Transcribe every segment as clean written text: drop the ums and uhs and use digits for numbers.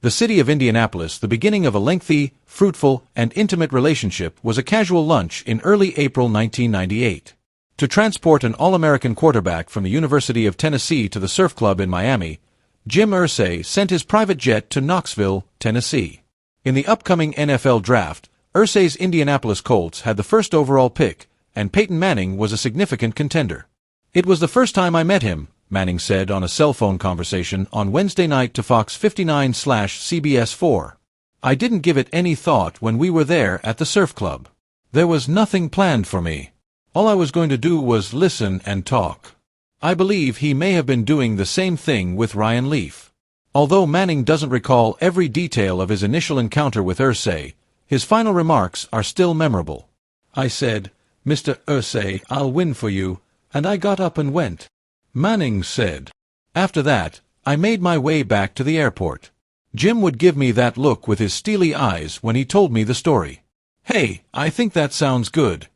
The city of Indianapolis, the beginning of a lengthy, fruitful, and intimate relationship, was a casual lunch in early April 1998. To transport an All-American quarterback from the University of Tennessee to the surf club in Miami, Jim Irsay sent his private jet to Knoxville, Tennessee. In the upcoming NFL draft, Irsay's Indianapolis Colts had the first overall pick, and Peyton Manning was a significant contender. "It was the first time I met him," Manning said on a cell phone conversation on Wednesday night to Fox 59/CBS4. "I didn't give it any thought when we were there at the surf club. There was nothing planned for me. All I was going to do was listen and talk." I believe he may have been doing the same thing with Ryan Leaf. Although Manning doesn't recall every detail of his initial encounter with Irsay, his final remarks are still memorable. "I said, 'Mr. Irsay, I'll win for you,' and I got up and went," Manning said. "After that, I made my way back to the airport. Jim would give me that look with his steely eyes when he told me the story. 'Hey, I think that sounds good.'"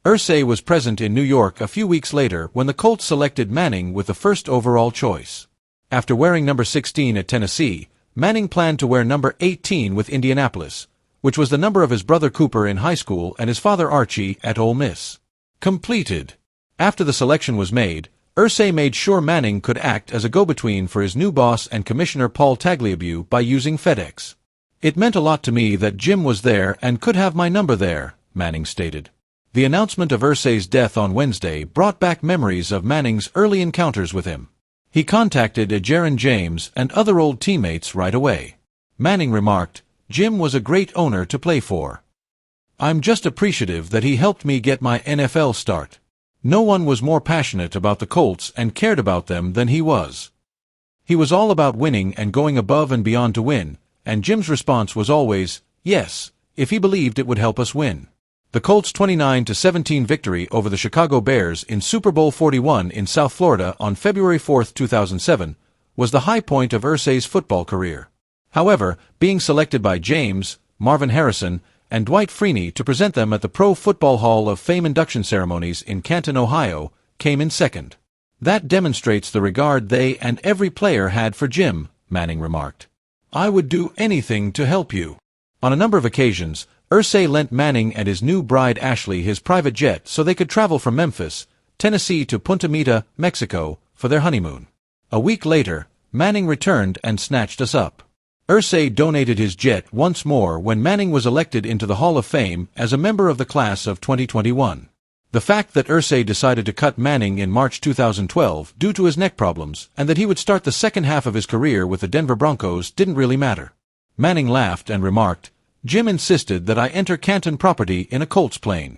Irsay was present in New York a few weeks later when the Colts selected Manning with the first overall choice. After wearing number 16 at Tennessee, Manning planned to wear number 18 with Indianapolis, which was the number of his brother Cooper in high school and his father Archie at Ole Miss. Completed. After the selection was made, Irsay made sure Manning could act as a go-between for his new boss and commissioner Paul Tagliabue by using FedEx. "It meant a lot to me that Jim was there and could have my number there," Manning stated. The announcement of Irsay's death on Wednesday brought back memories of Manning's early encounters with him. He contacted Jaron James and other old teammates right away. Manning remarked, "Jim was a great owner to play for. I'm just appreciative that he helped me get my NFL start. No one was more passionate about the Colts and cared about them than he was. He was all about winning and going above and beyond to win, and Jim's response was always, yes, if he believed it would help us win." The Colts' 29-17 victory over the Chicago Bears in Super Bowl 41 in South Florida on February 4, 2007, was the high point of Irsay's football career. However, being selected by James, Marvin Harrison, and Dwight Freeney to present them at the Pro Football Hall of Fame induction ceremonies in Canton, Ohio, came in second. "That demonstrates the regard they and every player had for Jim," Manning remarked. "I would do anything to help you." On a number of occasions, Irsay lent Manning and his new bride Ashley his private jet so they could travel from Memphis, Tennessee to Punta Mita, Mexico, for their honeymoon. A week later, Manning returned and snatched us up. Irsay donated his jet once more when Manning was elected into the Hall of Fame as a member of the class of 2021. The fact that Irsay decided to cut Manning in March 2012 due to his neck problems and that he would start the second half of his career with the Denver Broncos didn't really matter. Manning laughed and remarked, "Jim insisted that I enter Canton property in a Colts plane.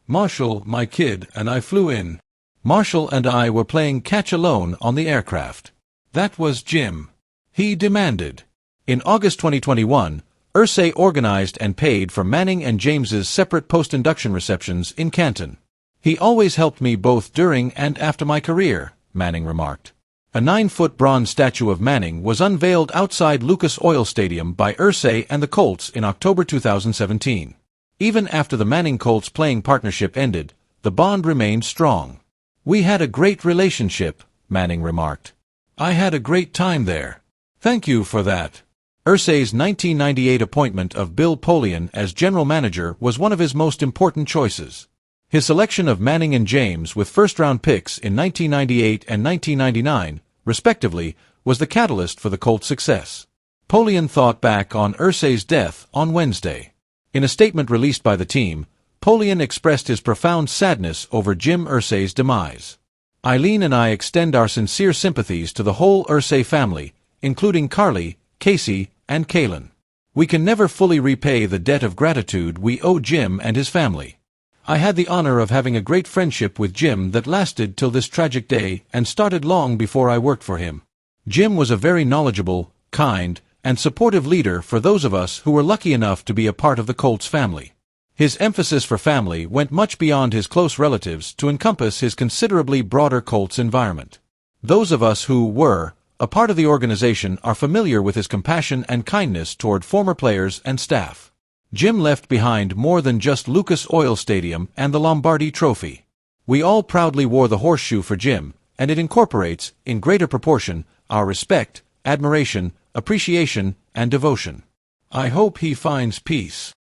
Marshall, my kid, and I flew in. Marshall and I were playing catch alone on the aircraft. That was Jim. He demanded." In August 2021, Irsay organized and paid for Manning and James's separate post-induction receptions in Canton. "He always helped me both during and after my career," Manning remarked. A 9-foot bronze statue of Manning was unveiled outside Lucas Oil Stadium by Irsay and the Colts in October 2017. Even after the Manning-Colts playing partnership ended, the bond remained strong. "We had a great relationship," Manning remarked. "I had a great time there. Thank you for that." Irsay's 1998 appointment of Bill Polian as general manager was one of his most important choices. His selection of Manning and James with first-round picks in 1998 and 1999, respectively, was the catalyst for the Colts' success. Polian thought back on Irsay's death on Wednesday. In a statement released by the team, Polian expressed his profound sadness over Jim Irsay's demise. "Eileen and I extend our sincere sympathies to the whole Irsay family, including Carly, Casey, and Kalen. We can never fully repay the debt of gratitude we owe Jim and his family. I had the honor of having a great friendship with Jim that lasted till this tragic day and started long before I worked for him. Jim was a very knowledgeable, kind, and supportive leader for those of us who were lucky enough to be a part of the Colts family. His emphasis for family went much beyond his close relatives to encompass his considerably broader Colts environment. Those of us who were a part of the organization are familiar with his compassion and kindness toward former players and staff. Jim left behind more than just Lucas Oil Stadium and the Lombardi Trophy. We all proudly wore the horseshoe for Jim, and it incorporates, in greater proportion, our respect, admiration, appreciation, and devotion. I hope he finds peace.